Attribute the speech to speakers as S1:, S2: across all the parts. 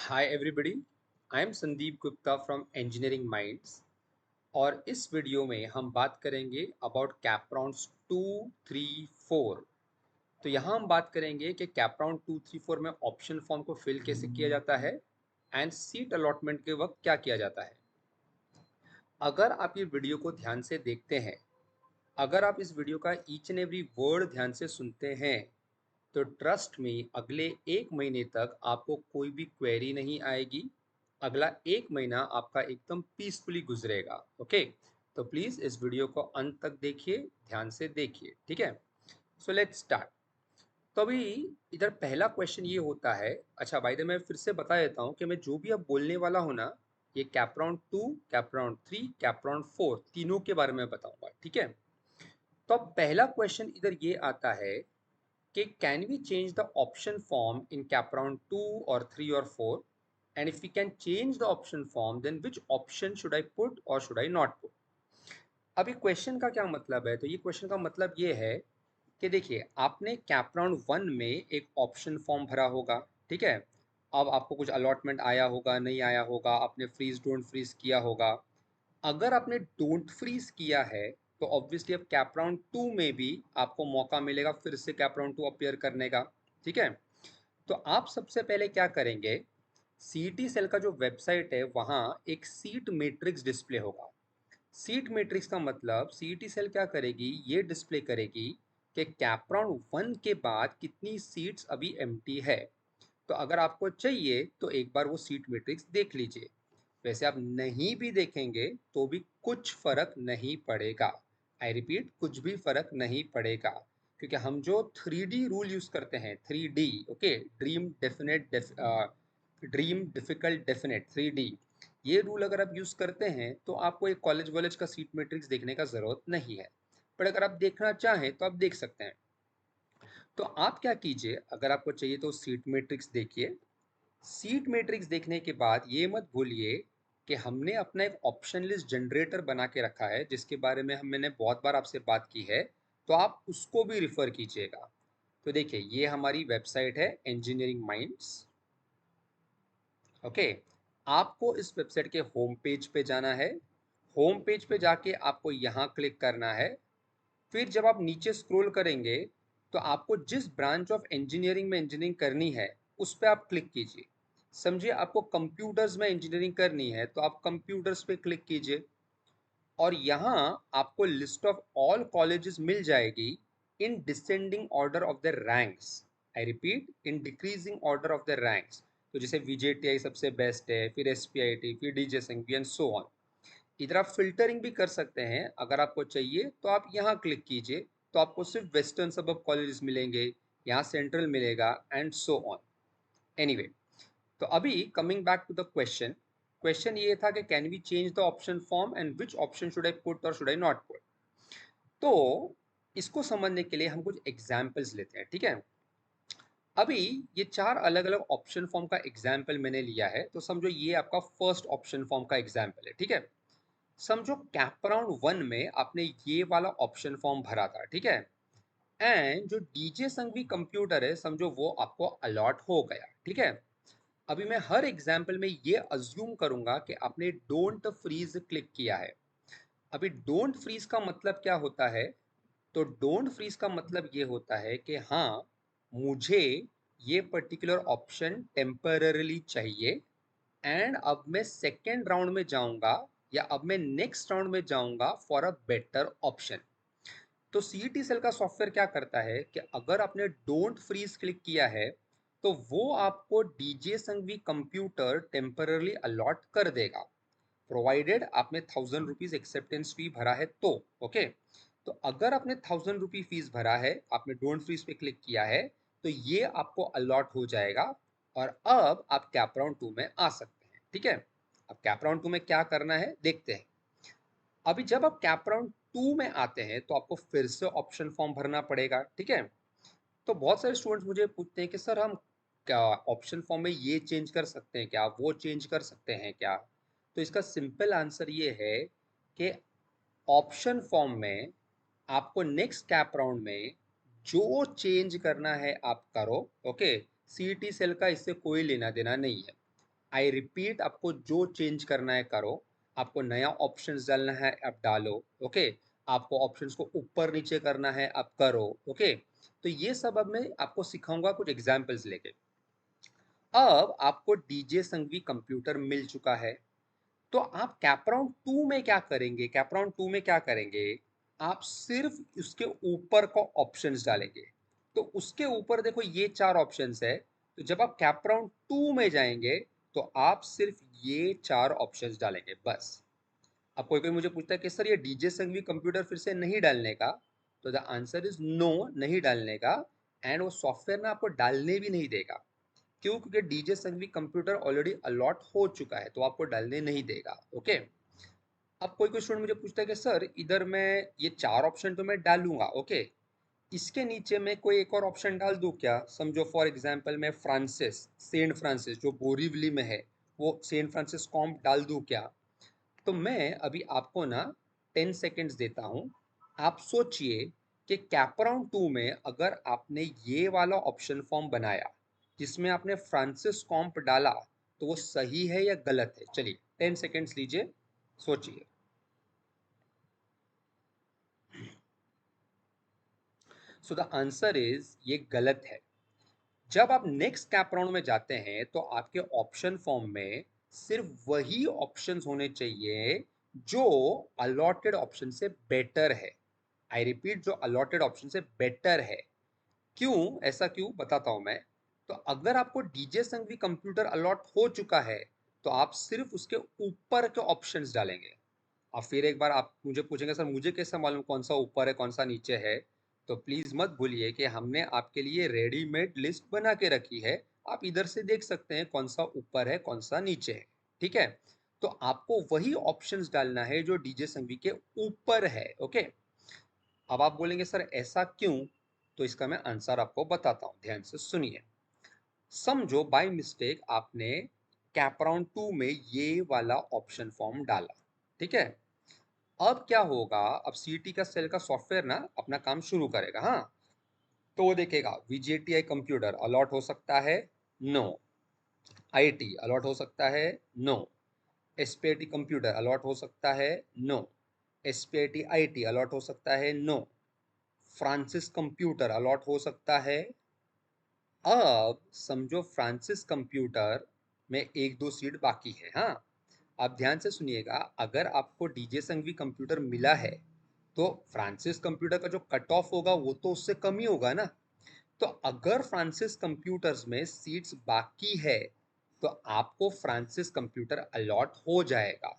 S1: Hi everybody, I am Sandeep Gupta from engineering minds. और इस video में हम बात करेंगे अबाउट कैप राउंड्स 2, 3, 4। तो यहाँ हम बात करेंगे कि कैप राउंड 2, 3, 4 में ऑप्शन फॉर्म को फिल कैसे किया जाता है एंड सीट अलॉटमेंट के वक्त क्या किया जाता है। अगर आप ये वीडियो को ध्यान से देखते हैं, अगर आप इस वीडियो का ईच एंड एवरी वर्ड ध्यान से सुनते हैं, तो ट्रस्ट में अगले 1 महीने तक आपको कोई भी क्वेरी नहीं आएगी। अगला 1 महीना आपका एकदम पीसफुली गुजरेगा। ओके, तो प्लीज़ इस वीडियो को अंत तक देखिए, ध्यान से देखिए, ठीक है। So let's start. तो अभी इधर पहला क्वेश्चन ये होता है। अच्छा, बाय द वे मैं फिर से बता देता हूँ कि मैं जो भी अब बोलने वाला हूँ ना, ये cap round 2, cap round 3, cap round 4 तीनों के बारे में बताऊंगा, ठीक है। तो अब पहला क्वेश्चन इधर ये आता है कि can we change the option form in cap round 2 or 3 or 4, and if we can change the option form, then which option should I put or should I not put? अभी question का क्या मतलब है, तो ये question का मतलब ये है कि देखिए, आपने कैप राउंड 1 में एक ऑप्शन फॉर्म भरा होगा, ठीक है। अब आपको कुछ अलॉटमेंट आया होगा, नहीं आया होगा, आपने फ्रीज डोंट फ्रीज किया होगा। अगर आपने डोंट फ्रीज किया है, तो ऑब्वियसली अब कैप राउंड 2 में भी आपको मौका मिलेगा फिर से कैप राउंड 2 अपीयर करने का, ठीक है। तो आप सबसे पहले क्या करेंगे, सीईटी सेल का जो वेबसाइट है वहाँ एक सीट मैट्रिक्स डिस्प्ले होगा। सीट मैट्रिक्स का मतलब सीईटी सेल क्या करेगी, ये डिस्प्ले करेगी कि कैप राउंड 1 के बाद कितनी सीट्स अभी एम्प्टी है। तो अगर आपको चाहिए तो एक बार वो सीट मैट्रिक्स देख लीजिए। वैसे आप नहीं भी देखेंगे तो भी कुछ फर्क नहीं पड़ेगा। आई रिपीट, कुछ भी फर्क नहीं पड़ेगा, क्योंकि हम जो 3D रूल यूज करते हैं, 3D, okay, dream definite, dream difficult definite, 3D, ये रूल अगर आप यूज करते हैं तो आपको एक कॉलेज वॉलेज का सीट मैट्रिक्स देखने का जरूरत नहीं है। पर अगर आप देखना चाहें तो आप देख सकते हैं। तो आप क्या कीजिए, अगर आपको चाहिए तो सीट मैट्रिक्स देखिए। सीट मैट्रिक्स देखने के बाद ये मत भूलिए कि हमने अपना एक ऑप्शन लिस्ट जनरेटर बना के रखा है, जिसके बारे में मैंने बहुत बार आपसे बात की है। तो आप उसको भी रिफर कीजिएगा। तो देखिए, ये हमारी वेबसाइट है इंजीनियरिंग माइंड्स। ओके, आपको इस वेबसाइट के होम पेज पे जाना है। होम पेज पे जाके आपको यहाँ क्लिक करना है। फिर जब आप नीचे स्क्रॉल करेंगे तो आपको जिस ब्रांच ऑफ इंजीनियरिंग में इंजीनियरिंग करनी है उस पर आप क्लिक कीजिए। समझिए, आपको कंप्यूटर्स में इंजीनियरिंग करनी है तो आप कंप्यूटर्स पे क्लिक कीजिए। और यहाँ आपको लिस्ट ऑफ ऑल कॉलेजेस मिल जाएगी in descending order of the ranks. I repeat, in decreasing order of the ranks. तो जैसे वीजेटीआई सबसे बेस्ट है, फिर एसपीआईटी, फिर DJ Sanghvi and so on. इधर आप फिल्टरिंग भी कर सकते हैं, अगर आपको चाहिए तो आप यहाँ क्लिक कीजिए। तो आपको सिर्फ वेस्टर्न सबब कॉलेजेस मिलेंगे, यहाँ सेंट्रल मिलेगा एंड सो ऑन। एनीवे, तो अभी coming back to the question, question ये था कि can we change the option form and which option should I put और शुड आई नॉट पुट। तो इसको समझने के लिए हम कुछ एग्जाम्पल्स लेते हैं, ठीक है। अभी ये 4 अलग अलग ऑप्शन फॉर्म का एग्जाम्पल मैंने लिया है, तो समझो ये आपका फर्स्ट ऑप्शन फॉर्म का एग्जाम्पल है, ठीक है। समझो कैप राउंड 1 में आपने ये वाला ऑप्शन फॉर्म भरा था, ठीक है। एंड जो डीजे संघवी कंप्यूटर है, समझो वो आपको अलॉट हो गया, ठीक है। अभी मैं हर एग्जाम्पल में ये अज्यूम करूंगा कि आपने डोंट फ्रीज क्लिक किया है। अभी डोंट फ्रीज का मतलब क्या होता है, तो डोंट फ्रीज का मतलब ये होता है कि हाँ, मुझे ये पर्टिकुलर ऑप्शन टेम्पररीली चाहिए एंड अब मैं सेकेंड राउंड में जाऊंगा या अब मैं नेक्स्ट राउंड में जाऊंगा फॉर अ बेटर ऑप्शन। तो सीईटी सेल का सॉफ्टवेयर क्या करता है कि अगर आपने डोंट फ्रीज क्लिक किया है तो वो आपको DJ Sanghvi computer temporarily allot कर देगा, प्रोवाइडेड आपने 1000 रुपीज एक्सेप्टेंस फी भरा है तो। ओके, तो अगर आपने 1000 रुपी फीस भरा है, आपने डोंट फ्रीज पे क्लिक किया है, तो ये आपको अलॉट हो जाएगा और अब आप कैप राउंड 2 में आ सकते हैं, ठीक है। अब कैप राउंड 2 में क्या करना है देखते हैं। अभी जब आप कैप राउंड 2 में आते हैं तो आपको फिर से ऑप्शन फॉर्म भरना पड़ेगा, ठीक है। तो बहुत सारे स्टूडेंट्स मुझे पूछते हैं कि सर हम क्या ऑप्शन फॉर्म में ये चेंज कर सकते हैं क्या, वो चेंज कर सकते हैं क्या। तो इसका सिंपल आंसर ये है कि ऑप्शन फॉर्म में आपको नेक्स्ट कैप राउंड में जो चेंज करना है आप करो। ओके, सीईटी सेल का इससे कोई लेना देना नहीं है। आई रिपीट, आपको जो चेंज करना है करो, आपको नया ऑप्शंस डालना है आप डालो, ओके। आपको ऑप्शंस को ऊपर नीचे करना है आप करो, ओके। तो ये सब अब मैं आपको सिखाऊंगा कुछ एग्जांपल्स लेके। अब आपको डीजे संघवी कंप्यूटर मिल चुका है, तो आप कैपराउंड 2 में क्या करेंगे? कैपराउंड 2 में क्या करेंगे? आप सिर्फ उसके ऊपर का ऑप्शंस डालेंगे। तो उसके ऊपर देखो ये 4 ऑप्शंस है, तो जब आप कैपराउंड 2 में जाएंगे तो आप सिर्फ ये 4 ऑप्शंस डालेंगे बस। अब कोई कोई मुझे पूछता है कि सर ये डीजे संघवी कंप्यूटर फिर से नहीं डालने का, तो द आंसर इज नो, नहीं डालने का। एंड वो सॉफ्टवेयर ना आपको डालने भी नहीं देगा। क्यों? क्योंकि DJ Sanghvi computer already allot हो चुका है, तो आपको डालने नहीं देगा, ओके। अब कोई कोई स्टूडेंट मुझे पूछता है कि सर इधर मैं ये 4 ऑप्शन तो मैं डालूंगा, ओके, इसके नीचे मैं कोई एक और ऑप्शन डाल दूं क्या? समझो फॉर एग्जांपल मैं फ्रांसिस, सेंट फ्रांसिस जो बोरीवली में है, वो सेंट फ्रांसिस कॉम्प डाल दूं क्या? तो मैं अभी आपको ना 10 सेकेंड्स देता हूं। आप सोचिए कि कैपराउंड 2 में अगर आपने ये वाला ऑप्शन फॉर्म बनाया जिसमें आपने फ्रांसिस कॉम्प डाला, तो वो सही है या गलत है? चलिए 10 सेकेंड्स लीजिए, सोचिए। सो द आंसर इज ये गलत है। जब आप नेक्स्ट कैप राउंड में जाते हैं तो आपके ऑप्शन फॉर्म में सिर्फ वही ऑप्शंस होने चाहिए जो अलॉटेड ऑप्शन से बेटर है। आई रिपीट, जो अलॉटेड ऑप्शन से बेटर है। क्यों? ऐसा क्यों बताता हूं मैं। तो अगर आपको डीजे संघवी कंप्यूटर अलॉट हो चुका है तो आप सिर्फ उसके ऊपर के ऑप्शंस डालेंगे। अब फिर एक बार आप मुझे पूछेंगे सर मुझे कैसे मालूम कौन सा ऊपर है कौन सा नीचे है? तो प्लीज मत भूलिए कि हमने आपके लिए रेडीमेड लिस्ट बना के रखी है। आप इधर से देख सकते हैं कौन सा ऊपर है कौन सा नीचे है, ठीक है। तो आपको वही ऑप्शंस डालना है जो डीजे संघवी के ऊपर है, ओके। अब आप बोलेंगे सर ऐसा क्यों? तो इसका मैं आंसर आपको बताता हूं, ध्यान से सुनिए। समझो बाय मिस्टेक आपने कैपराउंड 2 में ये वाला ऑप्शन फॉर्म डाला, ठीक है। अब क्या होगा? अब सीटी का सेल का सॉफ्टवेयर ना अपना काम शुरू करेगा, हाँ। तो वो देखेगा वीजेटीआई कंप्यूटर अलॉट हो सकता है, नो। आईटी अलॉट हो सकता है, नो। एसपीआईटी कंप्यूटर अलॉट हो सकता है, नो। एसपीआईटी आईटी अलॉट हो सकता है, नो। फ्रांसिस कंप्यूटर अलॉट हो सकता है। अब समझो फ्रांसिस कंप्यूटर में एक दो सीट बाकी है, हाँ। आप ध्यान से सुनिएगा, अगर आपको डीजे संघवी कंप्यूटर मिला है तो फ्रांसिस कंप्यूटर का जो कट ऑफ होगा वो तो उससे कम ही होगा ना। तो अगर फ्रांसिस कंप्यूटर्स में सीट्स बाकी है तो आपको फ्रांसिस कंप्यूटर अलॉट हो जाएगा।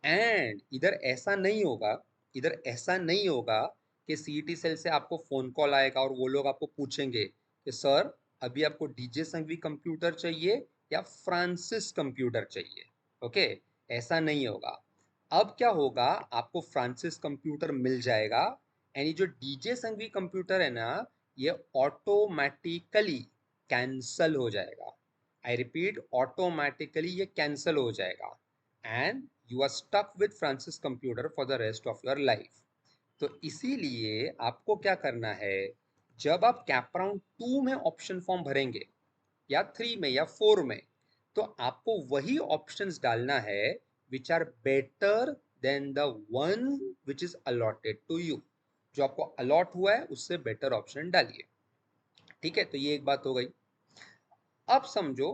S1: एंड इधर ऐसा नहीं होगा, इधर ऐसा नहीं होगा कि सीईटी सेल से आपको फोन कॉल आएगा और वो लोग आपको पूछेंगे कि सर अभी आपको डीजे संघवी कंप्यूटर चाहिए या फ्रांसिस कंप्यूटर चाहिए, ओके। ऐसा नहीं होगा। अब क्या होगा? आपको फ्रांसिस कंप्यूटर मिल जाएगा। एंड ये जो डीजे संघवी कंप्यूटर है ना, ये ऑटोमेटिकली कैंसल हो जाएगा। आई रिपीट, ऑटोमेटिकली ये कैंसल हो जाएगा। And you are stuck with Francis computer for the rest of your life. तो इसीलिए आपको क्या करना है, जब आप कैपराउंड 2 में ऑप्शन फॉर्म भरेंगे या 3 में या 4 में, तो आपको वही ऑप्शंस डालना है which are better than the one which is allotted to you. जो आपको अलॉट हुआ है उससे बेटर ऑप्शन डालिए, ठीक है। तो ये एक बात हो गई। अब समझो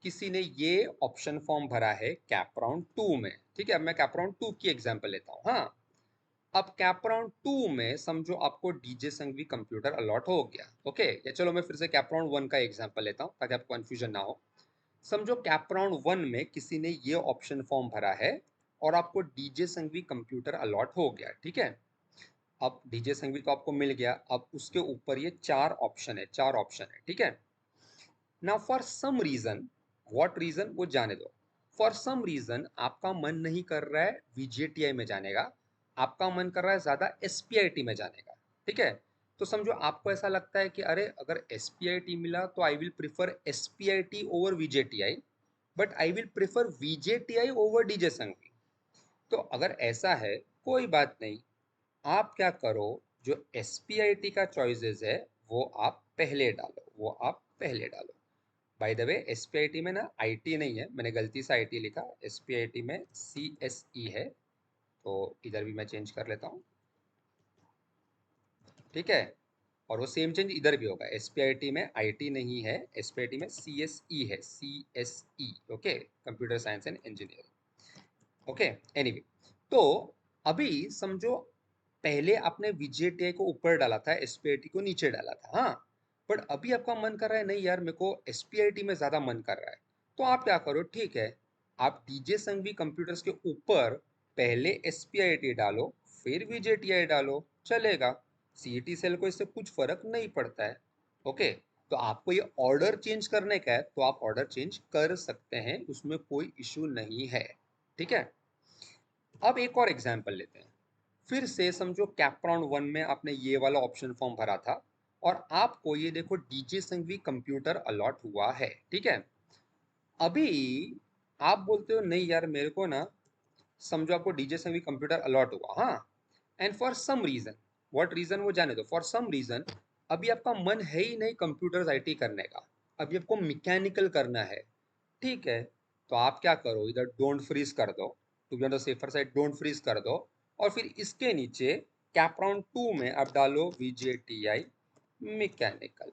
S1: किसी ने ये ऑप्शन फॉर्म भरा है कैपराउंड 2 में, ठीक है। अब मैं कैपराउंड 2 की एग्जांपल लेता हूँ, हाँ। अब कैपराउंड 2 में समझो आपको डीजे संघवी कंप्यूटर अलॉट हो गया, ओके। या चलो मैं फिर से कैपराउंड 1 का एग्जांपल लेता हूँ ताकि आपको कंफ्यूजन ना हो। समझो कैपराउंड 1 में किसी ने ये ऑप्शन फॉर्म भरा है और आपको डीजे संघवी कंप्यूटर अलॉट हो गया, ठीक है। अब डीजे संघवी तो आपको मिल गया, अब उसके ऊपर ये 4 ऑप्शन है, 4 ऑप्शन है, ठीक है। Now for some reason, what reason वो जाने दो। फॉर सम रीजन आपका मन नहीं कर रहा है वीजेटीआई में जाने का, आपका मन कर रहा है ज्यादा एसपीआईटी में जाने का, ठीक है। तो समझो आपको ऐसा लगता है कि अरे अगर एसपीआईटी मिला तो I will prefer SPIT over VJTI, but I will prefer VJTI over DJ Sanghvi. तो अगर ऐसा है कोई बात नहीं, आप क्या करो, जो एसपीआईटी का चॉइसेस है वो आप पहले डालो, वो आप पहले डालो। बाय द वे एसपीआईटी में ना आईटी नहीं है, मैंने गलती से आईटी लिखा, एसपीआईटी में सीएसई है, तो इधर भी मैं चेंज कर लेता हूँ, ठीक है। और वो सेम चेंज इधर भी होगा, एसपीआईटी में आईटी नहीं है, एसपीआईटी में सीएसई है, CSE, okay, computer science and engineering, okay. Anyway, तो अभी समझो पहले आपने वीजेटीआई को ऊपर डाला था, एसपीआईटी को नीचे डाला था, हाँ। बट अभी आपका मन कर रहा है नहीं यार मेरे को एसपीआईटी में ज्यादा मन कर रहा है, तो आप क्या करो, ठीक है, आप डीजे संघवी कंप्यूटर्स के ऊपर पहले एसपीआईटी डालो, फिर वीजेटीआई डालो, चलेगा। सीईटी सेल को इससे कुछ फर्क नहीं पड़ता है, ओके। तो आपको ये ऑर्डर चेंज करने का है तो आप ऑर्डर चेंज कर सकते हैं, उसमें कोई इशू नहीं है, ठीक है। अब एक और एग्जांपल लेते हैं, फिर से समझो कैपराउंड 1 में आपने ये वाला ऑप्शन फॉर्म भरा था और आपको ये देखो डीजे संघवी कंप्यूटर अलॉट हुआ है, ठीक है। अभी आप बोलते हो नहीं यार मेरे को ना, समझो आपको डीजे संघवी कंप्यूटर अलॉट हुआ, हाँ, and for some reason, what reason वो जाने दो, फॉर सम रीजन अभी आपका मन है ही नहीं कंप्यूटर्स आईटी करने का, अभी आपको मैकेनिकल करना है, ठीक है। तो आप क्या करो, इधर डोंट फ्रीज कर दो, to be on the safer side don't freeze कर दो, और फिर इसके नीचे कैपराउंड 2 में आप डालो वीजेटीआई मैकेनिकल,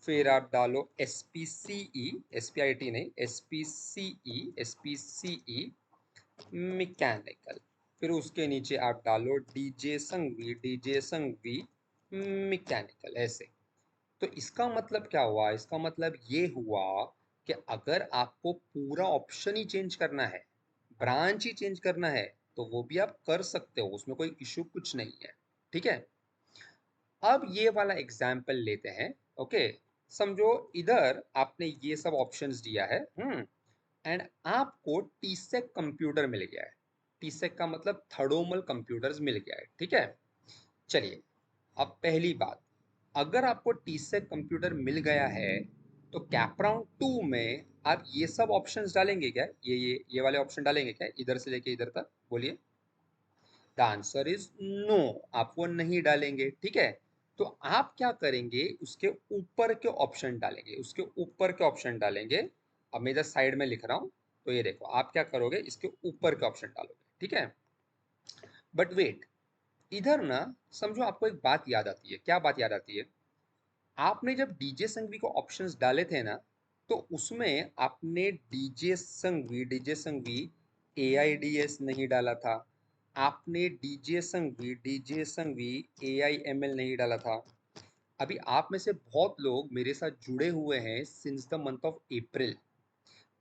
S1: फिर आप डालो S P C E, S P I T नहीं, S P C E, S P C E mechanical, फिर उसके नीचे आप डालो DJ Sanghvi, DJ Sanghvi mechanical, ऐसे। तो इसका मतलब क्या हुआ, इसका मतलब ये हुआ कि अगर आपको पूरा ऑप्शन ही चेंज करना है, ब्रांच ही चेंज करना है, तो वो भी आप कर सकते हो, उसमें कोई इशू कुछ नहीं है, ठीक है। अब ये वाला एग्जाम्पल लेते हैं, ओके। समझो इधर आपने ये सब ऑप्शंस दिया है, एंड आपको टीसेक कंप्यूटर मिल गया है, टीसेक का मतलब थर्डोमल कंप्यूटर्स मिल गया है, ठीक है। चलिए, अब पहली बात, अगर आपको टीसेक कंप्यूटर मिल गया है तो कैपराउंड 2 में आप ये सब ऑप्शंस डालेंगे क्या, ये वाले ऑप्शन डालेंगे क्या, इधर से लेके इधर तक, बोलिए। द आंसर इज नो, आप वो नहीं डालेंगे, ठीक है। तो आप क्या करेंगे, उसके ऊपर के ऑप्शन डालेंगे, उसके ऊपर के ऑप्शन डालेंगे। अब मैं इधर साइड में लिख रहा हूं, तो ये देखो आप क्या करोगे, इसके ऊपर के ऑप्शन डालोगे, ठीक है। बट वेट, इधर ना समझो आपको एक बात याद आती है, क्या बात याद आती है, आपने जब डीजे संघवी को ऑप्शंस डाले थे ना, तो उसमें आपने डीजे संघवी एआईडीएस नहीं डाला था, आपने डीजे संघवी एआईएमएल नहीं डाला था। अभी आप में से बहुत लोग मेरे साथ जुड़े हुए हैं since the month of April,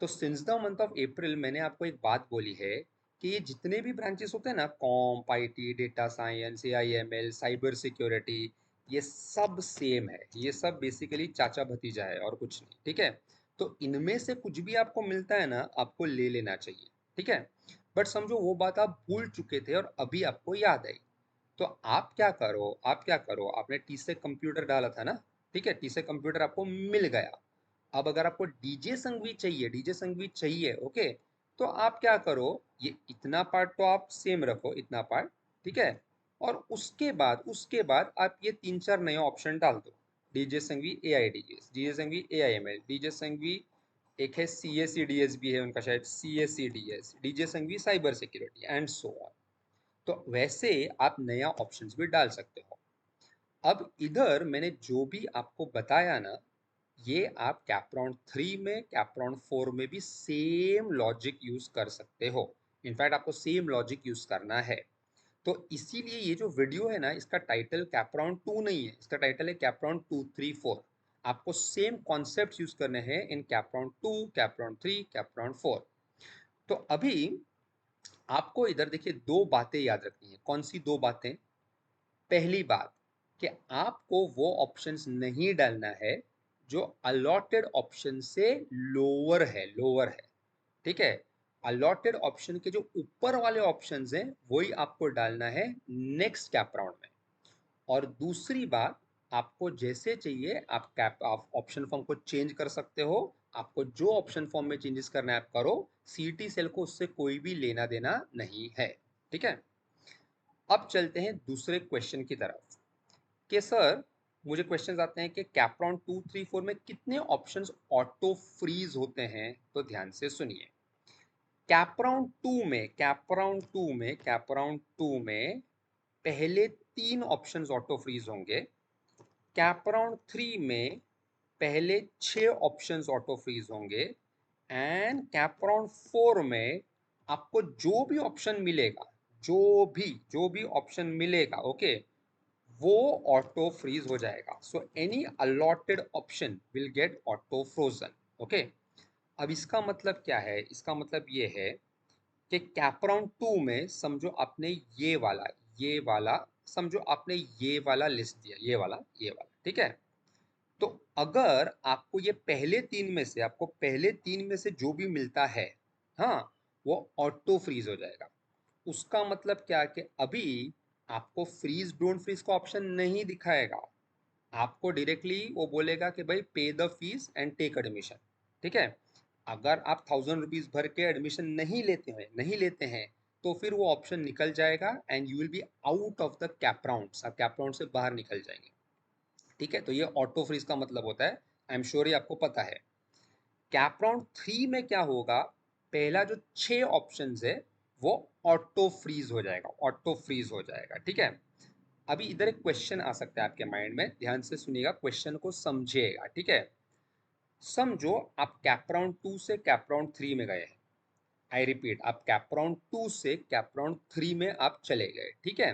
S1: तो since the month of April मैंने आपको एक बात बोली है कि ये जितने भी ब्रांचेस होते हैं ना, comp, IT, data science, AIML, cyber security, ये सब सेम है, ये सब बेसिकली चाचा भतीजा है और कुछ नहीं, ठीक है। तो इनमें से कुछ भी आपको मिलता है ना, आपको ले लेना चाहिए, ठीक है। बट समझो वो बात आप भूल चुके थे और अभी आपको याद आई, तो आप क्या करो, आप क्या करो, आपने टी से कंप्यूटर डाला था ना, ठीक है, टी से कंप्यूटर आपको मिल गया। अब अगर आपको डीजे संघवी चाहिए, डीजे संघवी चाहिए, ओके, तो आप क्या करो, ये इतना पार्ट तो आप सेम रखो, इतना पार्ट, ठीक है। और उसके बाद आप ये तीन चार नए ऑप्शन डाल दो, DJ Sanghvi A I D S, DJ Sanghvi A I M L, DJ Sanghvi, एक है C S C D S भी है उनका शायद, C S C D S, DJ Sanghvi cyber security and so on. तो वैसे आप नया ऑप्शंस भी डाल सकते हो। अब इधर मैंने जो भी आपको बताया ना, ये आप कैपराउंड 3 में, कैपराउंड 4 में भी सेम लॉजिक यूज कर सकते हो, इनफैक्ट आपको सेम लॉजिक यूज करना है। तो इसीलिए ये जो वीडियो है ना, इसका टाइटल कैपराउंड 2 नहीं है, इसका टाइटल है कैपराउंड 2, 3, 4। आपको सेम कॉन्सेप्ट यूज करने हैं इन कैपराउंड 2, कैपराउंड 3, कैपराउंड 4। तो अभी आपको इधर देखिए दो बातें याद रखनी है, कौन सी दो बातें, पहली बात कि आपको वो ऑप्शंस नहीं डालना है जो अलॉटेड ऑप्शन से लोअर है, लोअर है, ठीक है। अलॉटेड ऑप्शन के जो ऊपर वाले ऑप्शंस हैं वही आपको डालना है नेक्स्ट कैप राउंड में। और दूसरी बात, आपको जैसे चाहिए आप ऑप्शन फॉर्म को चेंज कर सकते हो, आपको जो ऑप्शन फॉर्म में चेंजेस करना है आप करो, सीटी सेल को उससे कोई भी लेना देना नहीं है, ठीक है। अब चलते हैं दूसरे क्वेश्चन की तरफ कि सर मुझे क्वेश्चंस आते हैं कि कैप राउंड 2, 3, 4 में कितने ऑप्शंस ऑटो फ्रीज होते हैं, तो ध्यान से सुनिए। कैप राउंड टू में पहले 3 ऑप्शंस ऑटो फ्रीज होंगे। कैप राउंड 3 में पहले 6 ऑप्शंस ऑटो फ्रीज होंगे। एंड कैप राउंड 4 में आपको जो भी ऑप्शन मिलेगा, जो भी ऑप्शन मिलेगा, ओके, वो ऑटो फ्रीज हो जाएगा। So any allotted option will get auto frozen. Okay, अब इसका मतलब क्या है? इसका मतलब ये है कि कैप राउंड 2 में समझो आपने ये वाला समझो आपने ये वाला लिस्ट दिया, ये वाला, ठीक है। तो अगर आपको पहले तीन में से जो भी मिलता है, हाँ, वो ऑटो फ्रीज हो जाएगा। उसका मतलब क्या कि अभी आपको फ्रीज डोंट फ्रीज का ऑप्शन नहीं दिखाएगा। आपको डायरेक्टली वो बोलेगा कि भाई pay the fees and take admission, ठीक है। अगर आप 1000 रुपीज भर के एडमिशन नहीं लेते हैं तो फिर वो ऑप्शन निकल जाएगा and you will be out of the cap round. आप कैप राउंड से बाहर निकल जाएंगे, ठीक है। तो ये ऑटो फ्रीज का मतलब होता है। आई एम श्योर ये आपको पता है। कैप राउंड 3 में क्या होगा? पहला जो 6 ऑप्शन है वो ऑटो फ्रीज हो जाएगा, ठीक है। अभी इधर एक क्वेश्चन आ सकता है आपके माइंड में, ध्यान से सुनिएगा, क्वेश्चन को समझिएगा, ठीक है। समझो आप कैप राउंड 2 से कैप राउंड 3 में गए हैं। आई रिपीट, आप कैप राउंड 2 से कैप राउंड 3 में आप चले गए, ठीक है।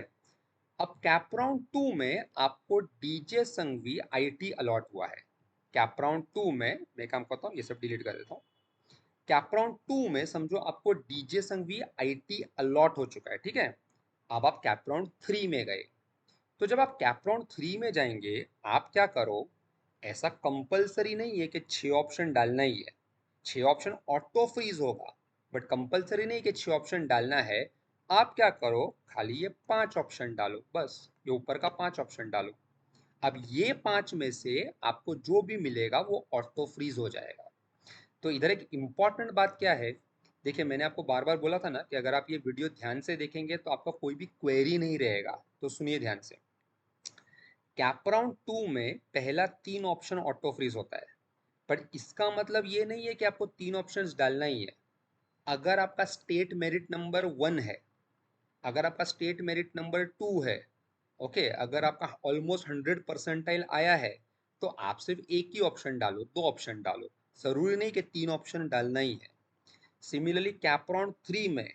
S1: अब कैप राउंड 2 में आपको डीजे संघवी आईटी अलॉट हुआ है। कैप राउंड 2 में मैं काम करता हूँ, ये सब डिलीट कर देता हूँ। कैप राउंड 2 में समझो आपको डीजे संघवी आईटी अलॉट हो चुका है, ठीक है। अब आप कैप राउंड 3 में गए। तो जब आप कैप राउंड 3 में जाएंगे, आप क्या करो, ऐसा कंपलसरी नहीं है कि 6 ऑप्शन डालना ही है। 6 ऑप्शन ऑटो फ्रीज होगा, बट कंपलसरी नहीं कि 6 ऑप्शन डालना है। आप क्या करो, खाली ये 5 ऑप्शन डालो, बस ये ऊपर का 5 ऑप्शन डालो। अब ये 5 में से आपको जो भी मिलेगा वो ऑटो फ्रीज हो जाएगा। तो इधर एक इम्पॉर्टेंट बात क्या है, देखिए मैंने आपको बार बार बोला था ना कि अगर आप ये वीडियो ध्यान से देखेंगे तो आपका कोई भी क्वेरी नहीं रहेगा। तो सुनिए ध्यान से। कैप राउंड 2 में पहला 3 ऑप्शन ऑटो फ्रीज होता है, पर इसका मतलब ये नहीं है कि आपको 3 ऑप्शंस डालना ही है। अगर आपका स्टेट मेरिट नंबर 1 है, अगर आपका स्टेट मेरिट नंबर 2 है, ओके, अगर आपका ऑलमोस्ट 100 परसेंटाइल आया है, तो आप सिर्फ एक ही ऑप्शन डालो, 2 ऑप्शन डालो। जरूरी नहीं कि 3 ऑप्शन डालना ही है। सिमिलरली कैप राउंड 3 में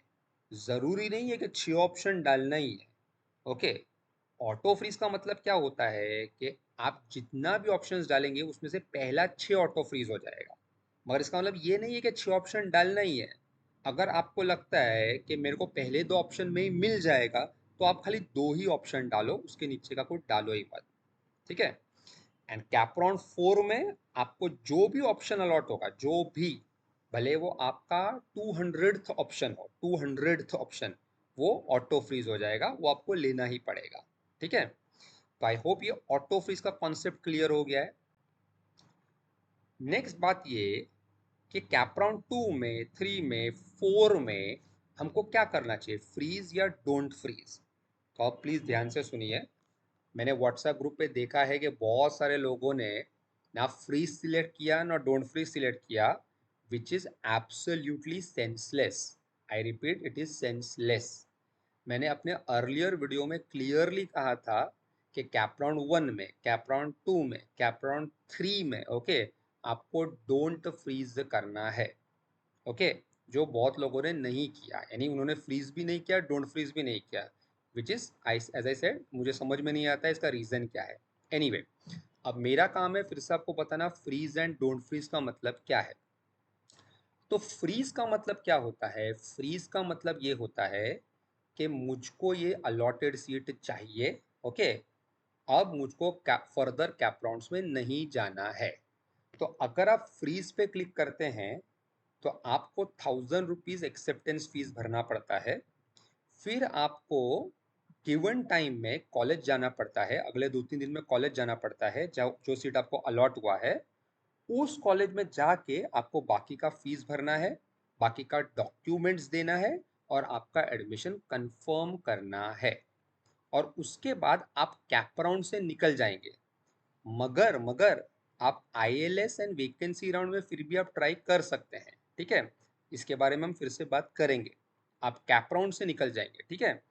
S1: जरूरी नहीं है कि 6 ऑप्शन डालना ही है, ओके। ऑटो फ्रीज का मतलब क्या होता है कि आप जितना भी ऑप्शंस डालेंगे उसमें से पहला 6 ऑटो फ्रीज हो जाएगा। मगर इसका मतलब ये नहीं है कि 6 ऑप्शन डालना ही है। अगर आपको लगता है कि मेरे को पहले 2 ऑप्शन में ही मिल जाएगा, तो आप खाली 2 ही ऑप्शन डालो, उसके नीचे का कोई डालो ही मत, ठीक है। एंड कैप राउंड 4 में आपको जो भी ऑप्शन अलॉट होगा, जो भी, भले वो आपका 200th ऑप्शन हो, 200th ऑप्शन, वो ऑटो फ्रीज हो जाएगा, वो आपको लेना ही पड़ेगा, ठीक है। तो आई होप ये ऑटो फ्रीज का कॉन्सेप्ट क्लियर हो गया है। नेक्स्ट बात ये कि कैप राउंड 2 में, 3 में, 4 में हमको क्या करना चाहिए, फ्रीज या डोंट फ्रीज? तो आप प्लीज ध्यान से सुनिए। मैंने व्हाट्सएप ग्रुप पे देखा है कि बहुत सारे लोगों ने ना फ्रीज सिलेक्ट किया ना डोंट फ्रीज सिलेक्ट किया, which is absolutely senseless. I repeat, it is senseless. मैंने अपने अर्लियर वीडियो में क्लियरली कहा था कि कैप राउंड 1 में, कैप राउंड 2 में, कैप राउंड 3 में, ओके, आपको डोंट फ्रीज करना है, ओके। जो बहुत लोगों ने नहीं किया, यानी उन्होंने फ्रीज भी नहीं किया, डोंट फ्रीज भी नहीं किया, which is as I said, मुझे समझ में नहीं आता है इसका रीजन क्या है। एनीवे, अब मेरा काम है फिर से आपको बताना फ्रीज एंड डोंट फ्रीज का मतलब क्या है। तो फ्रीज का मतलब क्या होता है? फ्रीज का मतलब ये होता है कि मुझको ये अलॉटेड सीट चाहिए, ओके, अब मुझको फर्दर कैप राउंड्स में नहीं जाना है। तो अगर आप फ्रीज पे क्लिक करते हैं तो आपको 1000 रुपीज एक्सेप्टेंस फीस भरना पड़ता है। फिर आपको गिवन टाइम में कॉलेज जाना पड़ता है, अगले 2-3 दिन में कॉलेज जाना पड़ता है, जो सीट आपको अलॉट हुआ है उस कॉलेज में जाके आपको बाकी का फीस भरना है, बाकी का डॉक्यूमेंट्स देना है और आपका एडमिशन कंफर्म करना है। और उसके बाद आप कैप राउंड से निकल जाएंगे। मगर मगर आप ILS एंड वैकेंसी राउंड में फिर भी आप ट्राई कर सकते हैं, ठीक है। इसके बारे में हम फिर से बात करेंगे। आप कैप राउंड से निकल जाएंगे, ठीक है।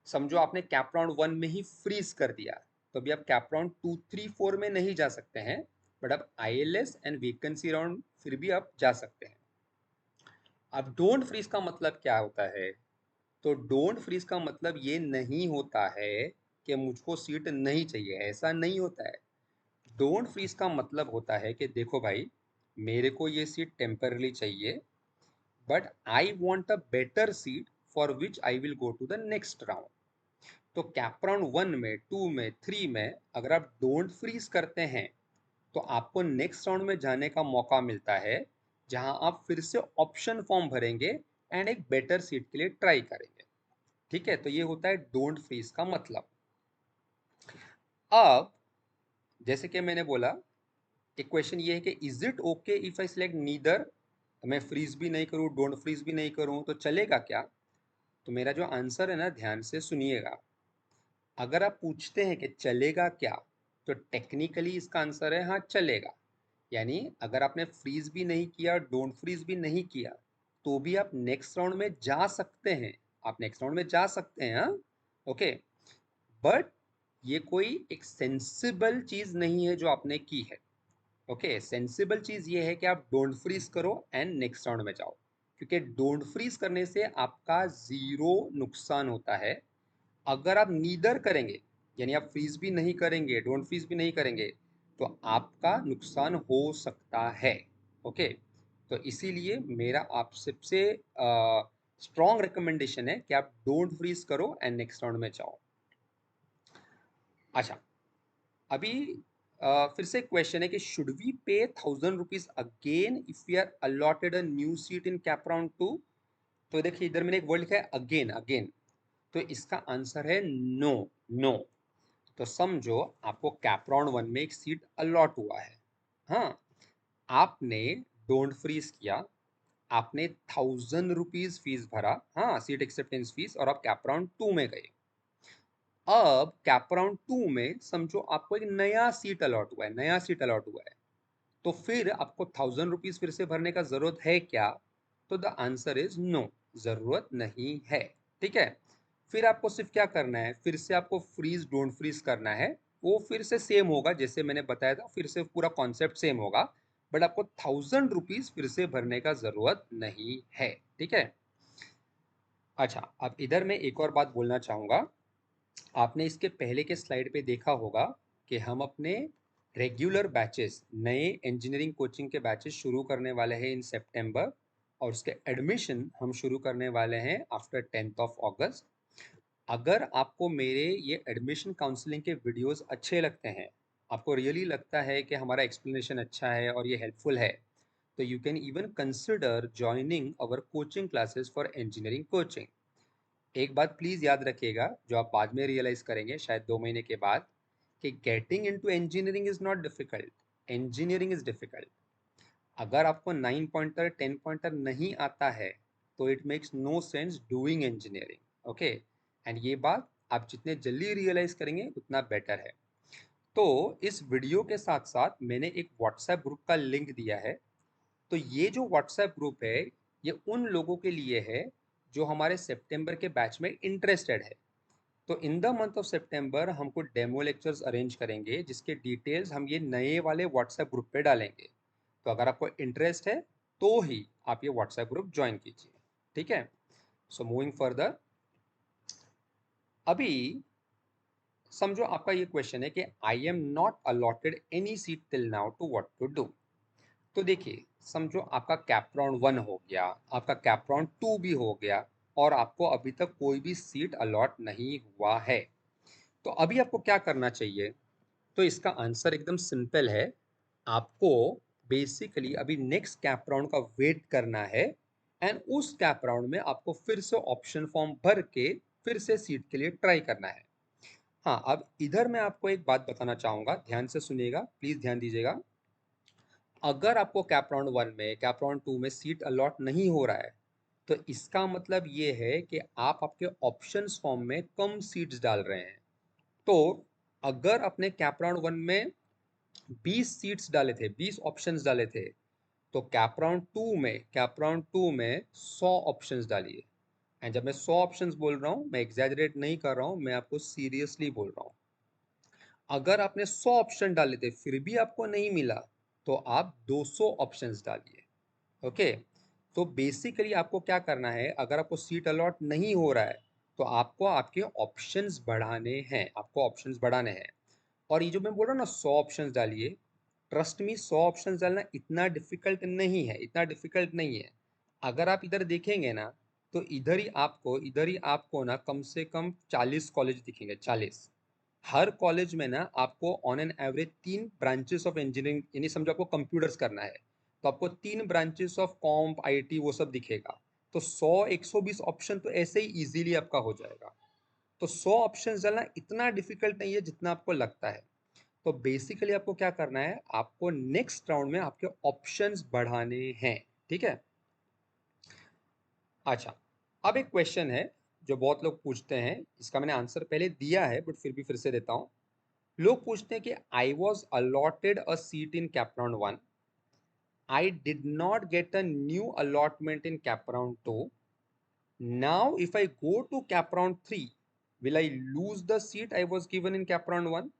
S1: समझो आपने कैप राउंड 1 में ही फ्रीज कर दिया, तो अभी आप कैप राउंड 2, 3, 4 में नहीं जा सकते हैं, बट आप ILS एंड वैकेंसी राउंड फिर भी आप जा सकते हैं। अब डोंट फ्रीज का मतलब क्या होता है? तो डोंट फ्रीज का मतलब ये नहीं होता है कि मुझको सीट नहीं चाहिए, ऐसा नहीं होता है। डोंट फ्रीज का मतलब होता है कि देखो भाई, मेरे को ये सीट टेम्पररी चाहिए, but I want a better seat for which I will go to the next round. तो कैप राउंड 1 में, 2 में, 3 में अगर आप डोंट फ्रीज करते हैं तो आपको नेक्स्ट राउंड में जाने का मौका मिलता है, जहां आप फिर से ऑप्शन फॉर्म भरेंगे एंड एक बेटर सीट के लिए ट्राई करेंगे, ठीक है। तो ये होता है डोंट फ्रीज का मतलब। अब जैसे कि मैंने बोला, एक क्वेश्चन ये है कि is it okay if I select neither, मैं फ्रीज भी नहीं करूं, डोंट फ्रीज भी नहीं करूं, तो चलेगा क्या? तो मेरा जो आंसर है ना, ध्यान से सुनिएगा। अगर आप पूछते हैं कि चलेगा क्या, तो टेक्निकली इसका आंसर है हाँ चलेगा। यानी अगर आपने फ्रीज भी नहीं किया, डोंट फ्रीज भी नहीं किया, तो भी आप नेक्स्ट राउंड में जा सकते हैं। आप नेक्स्ट राउंड में जा सकते हैं, हाँ, ओके। बट ये कोई एक सेंसिबल चीज नहीं है जो आपने की है, ओके। सेंसिबल चीज ये है कि आप डोंट फ्रीज करो एंड नेक्स्ट राउंड में जाओ, क्योंकि डोंट फ्रीज करने से आपका जीरो नुकसान होता है। अगर आप नीदर करेंगे, यानी आप फ्रीज भी नहीं करेंगे, डोंट फ्रीज भी नहीं करेंगे, तो आपका नुकसान हो सकता है, ओके। तो इसीलिए मेरा आप सबसे स्ट्रॉन्ग रिकमेंडेशन है कि आप डोंट फ्रीज करो एंड नेक्स्ट राउंड में जाओ। अच्छा, अभी फिर से क्वेश्चन है कि should we pay ₹1000 again if we are allotted a new seat in CAP round 2? तो देखिए इधर मैंने एक वर्ड लिखा है अगेन अगेन, तो इसका आंसर है नो, नो। तो समझो आपको कैप राउंड 1 में एक सीट अलॉट हुआ है, हाँ, आपने डोंट फ्रीज किया, आपने ₹1000 फीस भरा, हाँ, सीट एक्सेप्टेंस फीस, और आप कैप राउंड 2 में गए। अब कैप राउंड 2 में समझो आपको एक नया सीट अलॉट हुआ है, नया सीट अलॉट हुआ है, तो फिर आपको ₹1000 फिर से भरने का जरूरत है क्या? तो द आंसर इज नो, जरूरत नहीं है, ठीक है। फिर आपको सिर्फ क्या करना है, फिर से आपको फ्रीज डोंट फ्रीज करना है। वो फिर से सेम होगा जैसे मैंने बताया था, फिर से पूरा कॉन्सेप्ट सेम होगा, बट आपको ₹1000 फिर से भरने का जरूरत नहीं है, ठीक है। अच्छा, अब इधर मैं एक और बात बोलना चाहूंगा। आपने इसके पहले के स्लाइड पे देखा होगा कि हम अपने रेगुलर बैचेस, नए इंजीनियरिंग कोचिंग के बैचेस शुरू करने वाले हैं इन सितंबर, और उसके एडमिशन हम शुरू करने वाले हैं आफ्टर 10th ऑफ अगस्त। अगर आपको मेरे ये एडमिशन काउंसलिंग के वीडियोस अच्छे लगते हैं, आपको रियली लगता है कि हमारा एक्सप्लेनेशन अच्छा है और ये हेल्पफुल है, तो you can even consider joining our coaching classes for engineering coaching. एक बात प्लीज़ याद रखिएगा, जो आप बाद में रियलाइज़ करेंगे शायद 2 महीने के बाद, कि getting into engineering is not difficult, engineering is difficult. अगर आपको 9 पॉइंटर 10 पॉइंटर नहीं आता है, तो it makes no sense doing engineering, okay. And ये बात आप जितने जल्दी रियलाइज़ करेंगे उतना बेटर है। तो इस वीडियो के साथ साथ मैंने एक व्हाट्सएप ग्रुप का लिंक दिया है। तो ये जो व्हाट्सएप ग्रुप है, ये उन लोगों के लिए है जो हमारे सितंबर के बैच में इंटरेस्टेड है। तो इन द मंथ ऑफ सितंबर हम कुछ डेमो लेक्चर्स अरेंज करेंगे, जिसके डिटेल्स हम ये नए वाले व्हाट्सएप ग्रुप पे डालेंगे। तो अगर आपको इंटरेस्ट है तो ही आप ये व्हाट्सएप ग्रुप ज्वाइन कीजिए, ठीक है। सो मूविंग फर्दर, अभी समझो आपका ये क्वेश्चन है कि I am not allotted any seat till now, to what to do. तो देखिए, समझो आपका कैप राउंड 1 हो गया, आपका कैप राउंड 2 भी हो गया, और आपको अभी तक कोई भी सीट अलॉट नहीं हुआ है। तो अभी आपको क्या करना चाहिए? तो इसका आंसर एकदम सिंपल है। आपको बेसिकली अभी नेक्स्ट कैप राउंड का वेट करना है, एंड उस कैप राउंड में आपको फिर से ऑप्शन फॉर्म भर के फिर से सीट के लिए ट्राई करना है। हाँ, अब इधर मैं आपको एक बात बताना चाहूँगा, ध्यान से सुनिएगा, प्लीज़ ध्यान दीजिएगा। अगर आपको कैप राउंड 1 में, कैप राउंड 2 में सीट अलॉट नहीं हो रहा है, तो इसका मतलब ये है कि आप आपके ऑप्शंस फॉर्म में कम सीट्स डाल रहे हैं। तो अगर आपने कैप राउंड 1 में 20 सीट्स डाले थे, 20 ऑप्शंस डाले थे, तो कैप राउंड 2 में 100 ऑप्शंस डालिए। एंड जब मैं 100 ऑप्शंस बोल रहा हूँ, मैं एग्जैजरेट नहीं कर रहा हूँ, मैं आपको सीरियसली बोल रहा हूँ। अगर आपने 100 ऑप्शन डाले थे फिर भी आपको नहीं मिला, तो आप 200 ऑप्शंस डालिए। ओके, तो बेसिकली आपको क्या करना है, अगर आपको सीट अलॉट नहीं हो रहा है तो आपको आपके ऑप्शंस बढ़ाने हैं, आपको ऑप्शंस बढ़ाने हैं। और ये जो मैं बोल रहा हूँ ना 100 ऑप्शंस डालिए, ट्रस्ट मी 100 ऑप्शंस डालना इतना डिफिकल्ट नहीं है, इतना डिफिकल्ट नहीं है। अगर आप इधर देखेंगे ना, तो इधर ही आपको ना कम से कम 40 कॉलेज दिखेंगे, 40। हर कॉलेज में ना आपको on an average 3 branches of engineering, यानी समझो आपको कंप्यूटर्स करना है, तो आपको 3 ब्रांचेस ऑफ कॉम्प आईटी वो सब दिखेगा। तो 100 120 ऑप्शन तो ऐसे ही इजीली आपका हो जाएगा। तो 100 ऑप्शंस डालना इतना डिफिकल्ट नहीं है जितना आपको लगता है। तो बेसिकली आपको क्या करना है, आपको नेक्स्ट राउंड में आपके ऑप्शंस बढ़ाने हैं। ठीक है। अच्छा, अब एक क्वेश्चन है जो बहुत लोग पूछते हैं, इसका मैंने आंसर पहले दिया है बट फिर से देता हूँ। लोग पूछते हैं कि I was allotted a seat in CAP round 1, I did not get a new allotment in CAP round 2, now if I go to CAP round 3 will I lose the seat I was given in CAP round 1।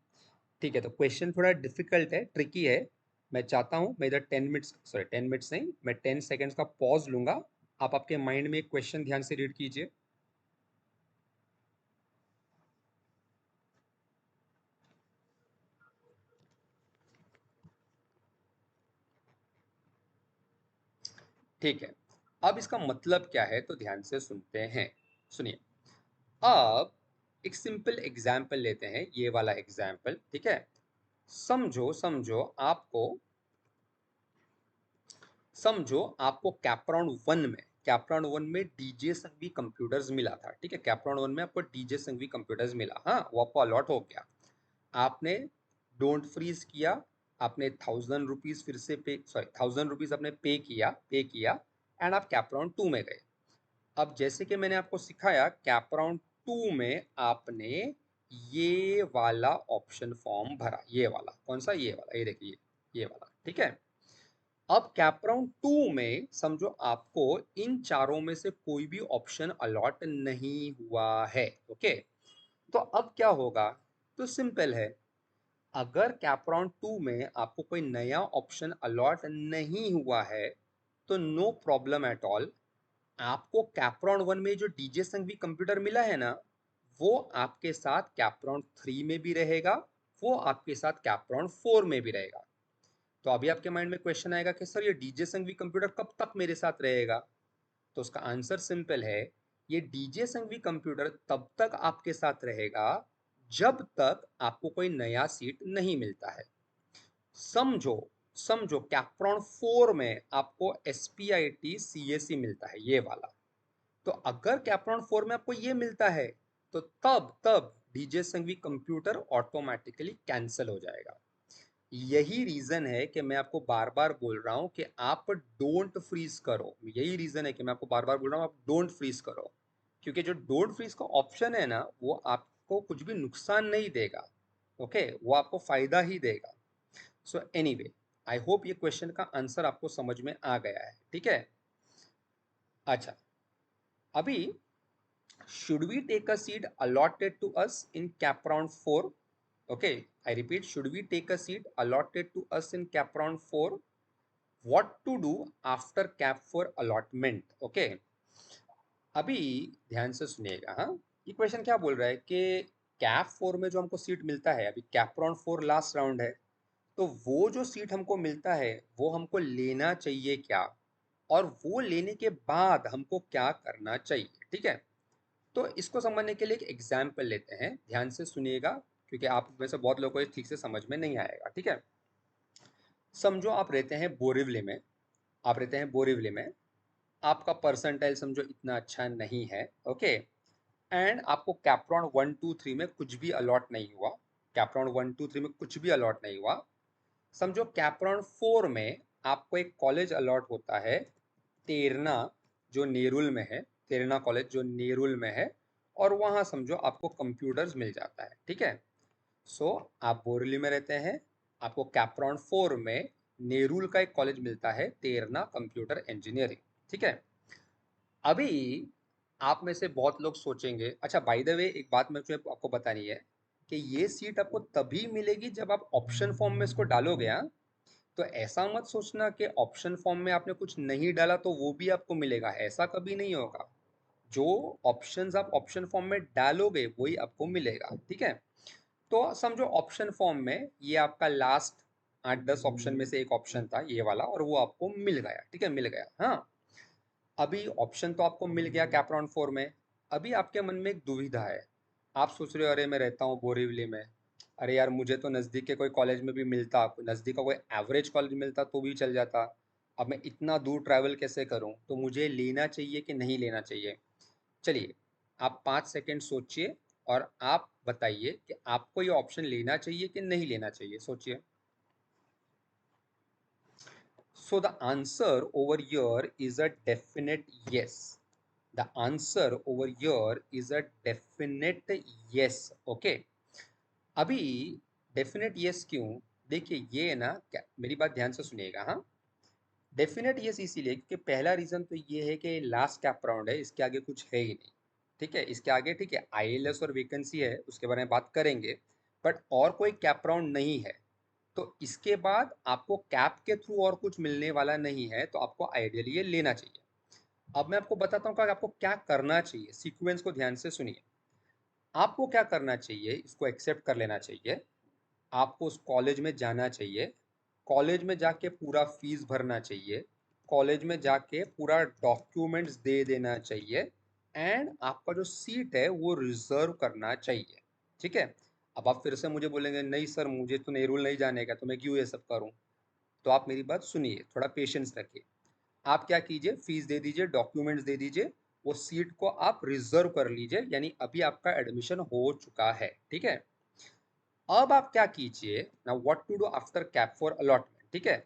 S1: ठीक है, तो question थोड़ा difficult है, tricky है। मैं चाहता हूं, मैं इधर 10 मिनट्स, सॉरी 10 मिनट्स नहीं, मैं 10 सेकेंड्स का पॉज लूंगा। आप आपके माइंड में एक क्वेश्चन ध्यान से रीड कीजिए। ठीक है, अब इसका मतलब क्या है तो ध्यान से सुनते हैं। सुनिए, अब एक सिंपल एग्जाम्पल लेते हैं, ये वाला एग्जाम्पल। ठीक है, समझो समझो आपको समझो आपको कैप राउंड 1 में डीजे संघवी कंप्यूटर्स मिला था। ठीक है, कैप राउंड 1 में आपको डीजे संघवी कंप्यूटर्स मिला, हाँ, वो आपको अलॉट हो गया। आपने डोंट फ्रीज किया, आपने 1000 रुपीज फिर से पे, सॉरी 1000 रुपीज आपने पे किया एंड आप कैप राउंड 2 में गए। अब जैसे कि मैंने आपको सिखाया, कैप राउंड 2 में आपने ये वाला ऑप्शन फॉर्म भरा, ये वाला कौन सा, ये वाला, ये देखिए, ये वाला। ठीक है, अब कैप राउंड 2 में समझो आपको इन चारों में से कोई भी ऑप्शन अलॉट नहीं हुआ है। ओके, तो अब क्या होगा, तो सिंपल है, अगर कैप राउंड 2 में आपको कोई नया ऑप्शन अलॉट नहीं हुआ है तो नो प्रॉब्लम एट ऑल। आपको कैप राउंड 1 में जो डीजे संघवी कंप्यूटर मिला है ना, वो आपके साथ कैप राउंड 3 में भी रहेगा, वो आपके साथ कैप राउंड 4 में भी रहेगा। तो अभी आपके माइंड में क्वेश्चन आएगा कि सर ये डीजे संघवी कंप्यूटर कब तक मेरे साथ रहेगा। तो उसका आंसर सिंपल है, ये डीजे संघवी कंप्यूटर तब तक आपके साथ रहेगा जब तक आपको कोई नया सीट नहीं मिलता है। समझो समझो कैप्रॉन 4 में आपको एसपीआईटी सीएससी मिलता है, ये वाला। तो अगर कैप्रॉन 4 में आपको ये मिलता है, तो तब तब DJ Sanghvi computer automatically cancel हो जाएगा। यही रीजन है कि मैं आपको बार बार बोल रहा हूं कि आप डोंट फ्रीज करो, यही रीजन है कि मैं आपको बार बार बोल रहा हूं आप डोंट फ्रीज करो। क्योंकि जो डोंट फ्रीज का ऑप्शन है ना, वो आपको कुछ भी नुकसान नहीं देगा। ओके, वो आपको फायदा ही देगा। सो एनीवे, आई होप ये क्वेश्चन का आंसर आपको समझ में आ गया है। ठीक है, अच्छा, अभी should we take a seat allotted to us in cap round 4? Okay, I repeat, should we take a seat allotted to us in cap round 4? What to do after cap 4 allotment? Okay, अभी ध्यान से सुनिएगा। हाँ, ये question क्या बोल रहा है कि कैप 4 में जो हमको सीट मिलता है, अभी कैप राउंड 4 लास्ट राउंड है, तो वो जो सीट हमको मिलता है वो हमको लेना चाहिए क्या, और वो लेने के बाद हमको क्या करना चाहिए। ठीक है, तो इसको समझने के लिए एक एग्जाम्पल लेते हैं, ध्यान से सुनिएगा, क्योंकि आप में से बहुत लोगों को ये ठीक से समझ में नहीं आएगा। ठीक है, समझो आप रहते हैं बोरिवली में, आपका परसेंटाइल समझो इतना अच्छा नहीं है। ओके, एंड आपको कैप्रॉन 1 2 3 में कुछ भी अलॉट नहीं हुआ, कैप्रॉन 1 2 3 में कुछ भी अलॉट नहीं हुआ। समझो कैप्रॉन 4 में आपको एक कॉलेज अलॉट होता है, तेरना, जो नेरुल में है, तेरना कॉलेज जो नेरुल में है, और वहाँ समझो आपको कंप्यूटर्स मिल जाता है। ठीक है, सो आप बोरिवली में रहते हैं, आपको कैप्रोन 4 में नेरुल का एक कॉलेज मिलता है, तेरना कंप्यूटर इंजीनियरिंग। ठीक है, अभी आप में से बहुत लोग सोचेंगे, अच्छा बाय द वे एक बात मुझे आपको बतानी है कि ये सीट आपको तभी मिलेगी जब आप ऑप्शन फॉर्म में इसको डालोगे। हाँ, तो ऐसा मत सोचना कि ऑप्शन फॉर्म में आपने कुछ नहीं डाला तो वो भी आपको मिलेगा, ऐसा कभी नहीं होगा। जो ऑप्शंस आप ऑप्शन फॉर्म में डालोगे वही आपको मिलेगा। ठीक है, तो समझो ऑप्शन फॉर्म में ये आपका लास्ट 8-10 ऑप्शन में से एक ऑप्शन था ये वाला, और वो आपको मिल गया। ठीक है, मिल गया। हाँ, अभी ऑप्शन तो आपको मिल गया कैप्रोन 4 में। अभी आपके मन में एक दुविधा है, आप सोच रहे हो अरे मैं रहता हूँ बोरीवली में, अरे यार मुझे तो नज़दीक के कोई कॉलेज में भी मिलता, नज़दीक का कोई एवरेज कॉलेज मिलता तो भी चल जाता। अब मैं इतना दूर ट्रैवल कैसे करूँ, तो मुझे लेना चाहिए कि नहीं लेना चाहिए। चलिए, आप 5 सेकेंड सोचिए और आप बताइए कि आपको ये ऑप्शन लेना चाहिए कि नहीं लेना चाहिए, सोचिए। So the answer over here is a definite yes. The answer over here is a definite yes. Okay. अभी डेफिनेट यस क्यों? देखिए ये ना, मेरी बात ध्यान से सुनिएगा। हाँ, डेफिनेट यस इसीलिए क्योंकि पहला रीज़न तो ये है कि लास्ट कैप राउंड है, इसके आगे कुछ है ही नहीं। ठीक है, इसके आगे ठीक है आईएलएस और वैकेंसी है, उसके बारे में बात करेंगे, बट और कोई कैप राउंड नहीं है। तो इसके बाद आपको कैप के थ्रू और कुछ मिलने वाला नहीं है, तो आपको आइडियली ये लेना चाहिए। अब मैं आपको बताता हूँ कि आपको क्या करना चाहिए, सीक्वेंस को ध्यान से सुनिए। आपको क्या करना चाहिए, इसको एक्सेप्ट कर लेना चाहिए। आपको उस कॉलेज में जाना चाहिए, कॉलेज में जाके पूरा फीस भरना चाहिए, कॉलेज में जाके पूरा डॉक्यूमेंट्स दे देना चाहिए, एंड आपका जो सीट है वो रिजर्व करना चाहिए। ठीक है, अब आप फिर से मुझे बोलेंगे नहीं सर मुझे तो नेरुल नहीं जाने का, तो मैं क्यों ये सब करूं? तो आप मेरी बात सुनिए, थोड़ा पेशेंस रखिए। आप क्या कीजिए, फीस दे दीजिए, डॉक्यूमेंट्स दे दीजिए, वो सीट को आप रिजर्व कर लीजिए, यानी अभी आपका एडमिशन हो चुका है। ठीक है, अब आप क्या कीजिए ना, what to do after CAP four allotment. ठीक है,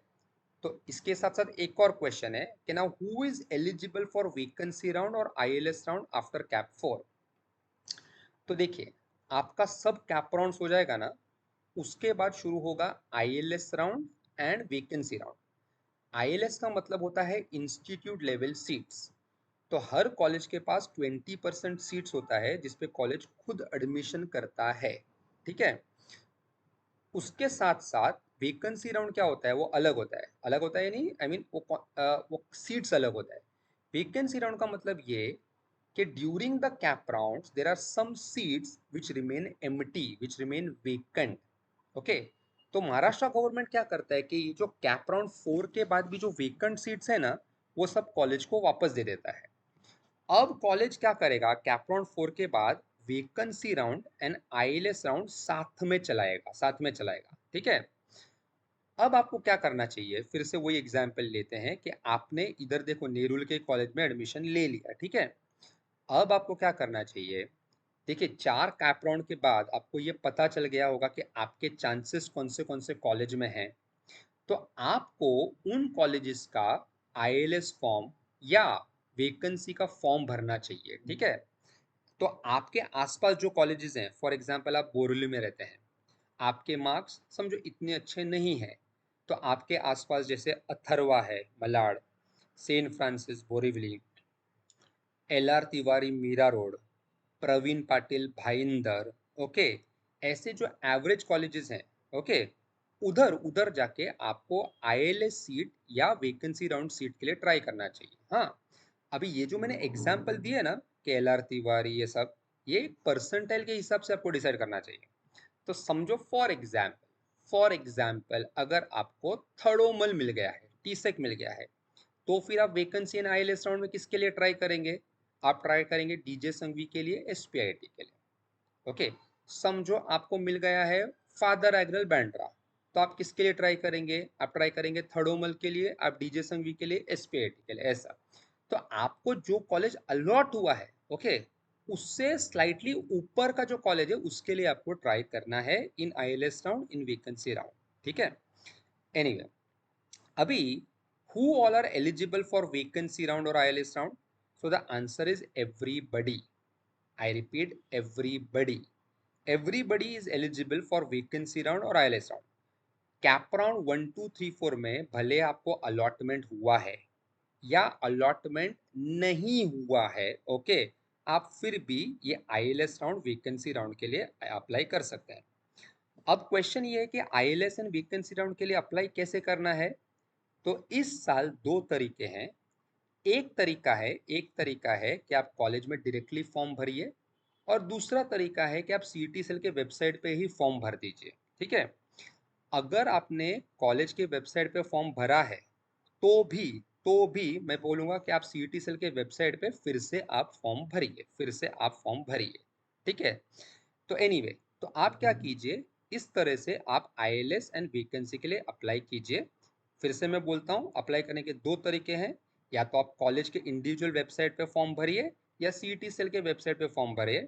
S1: तो इसके साथ साथ एक और क्वेश्चन है कि ना who is eligible for vacancy round और आईएलएस राउंड आफ्टर कैप 4। तो देखिए, आपका सब कैप राउंड हो जाएगा ना, उसके बाद शुरू होगा ILS round and vacancy round. ILS का मतलब होता है इंस्टीट्यूट लेवल सीट्स। तो हर कॉलेज के पास 20% सीट्स होता है जिसपे कॉलेज खुद एडमिशन करता है। ठीक है, उसके साथ साथ वैकेंसी राउंड क्या होता है, वो अलग होता है। अलग होता है नहीं, आई मीन वो सीट्स अलग होता है। वैकेंसी राउंड का मतलब ये कि during the CAP rounds there are some seats which remain empty, which remain vacant. Okay, तो महाराष्ट्र गवर्नमेंट क्या करता है कि ये जो कैप राउंड 4 के बाद भी जो वेकेंट सीट्स है ना, वो सब कॉलेज को वापस दे देता है। अब कॉलेज क्या करेगा, कैप राउंड 4 के बाद vacancy round and ILS round साथ में चलाएगा, साथ में चलाएगा। ठीक है, अब आपको क्या करना चाहिए, फिर से वही एग्जाम्पल लेते हैं कि आपने इधर देखो नेरुल के कॉलेज में एडमिशन ले लिया। ठीक है, अब आपको क्या करना चाहिए, देखिए 4 कैप राउंड के बाद आपको ये पता चल गया होगा कि आपके चांसेस कौन से कॉलेज में हैं। तो आपको उन कॉलेजेस का आईएलएस फॉर्म या वैकेंसी का फॉर्म भरना चाहिए। ठीक है, तो आपके आसपास जो कॉलेजेस हैं, फॉर एग्जांपल आप बोरिवली में रहते हैं, आपके मार्क्स समझो इतने अच्छे नहीं हैं, तो आपके आसपास जैसे अथर्वा है Malad, Saint Francis Borivali, LR Tiwari Mira road, Pravin Patil Bhayandar, okay, ऐसे जो एवरेज कॉलेजेस हैं, ओके, उधर उधर जाके आपको आईएलएस सीट या वैकेंसी राउंड सीट के लिए ट्राई करना चाहिए। हाँ, अभी ये जो मैंने एग्जाम्पल दिए ना कि एलआर तिवारी, ये सब ये परसेंटाइल के हिसाब से आपको डिसाइड करना चाहिए। तो समझो फॉर एग्जाम्पल अगर आपको थर्डोमल मिल गया है, टीसेक मिल गया है, तो फिर आप वैकेंसी एंड आईएलएस राउंड में किसके लिए ट्राई करेंगे? आप ट्राई करेंगे डीजे संघवी के लिए, एसपीआईटी के लिए। ओके, समझो आपको मिल गया है फादर एग्रल बैंड्रा, तो आप किसके लिए ट्राई करेंगे? आप ट्राई करेंगे थर्डोमल के लिए, आप डीजे संघवी के लिए, एसपीआईटी के लिए, ऐसा। तो आपको जो कॉलेज अलॉट हुआ है, ओके, उससे स्लाइटली ऊपर का जो कॉलेज है उसके लिए आपको ट्राई करना है इन आईएलएस राउंड, इन वैकेंसी राउंड। ठीक है, एनीवे, अभी who all are eligible for vacancy round or ILS round? So the answer is everybody. I repeat, everybody. Everybody is eligible for vacancy round or ILS round. कैपराउंड 1 2 3 4 में भले आपको allotment हुआ है या allotment नहीं हुआ है, ओके, आप फिर भी ये आईएलएस राउंड, वैकेंसी राउंड के लिए अप्लाई कर सकते हैं। अब क्वेश्चन ये है कि आईएलएस एंड वैकेंसी राउंड के लिए अप्लाई कैसे करना है। तो इस साल दो तरीके हैं। एक तरीका है कि आप कॉलेज में डायरेक्टली फॉर्म भरिए, और दूसरा तरीका है कि आप सीईटी सेल के वेबसाइट पे ही फॉर्म भर दीजिए। ठीक है। अगर आपने कॉलेज के वेबसाइट पे फॉर्म भरा है तो भी तो भी मैं बोलूँगा कि आप सीईटी सेल के वेबसाइट पे फिर से आप फॉर्म भरिए। ठीक है। तो एनीवे, तो आप क्या कीजिए, इस तरह से आप आईएलएस एंड वैकेंसी के लिए अप्लाई कीजिए। फिर से मैं बोलता हूँ, अप्लाई करने के दो तरीके हैं। या तो आप कॉलेज के इंडिविजुअल वेबसाइट पे फॉर्म भरिए या सीईटी सेल के वेबसाइट पे फॉर्म भरिए।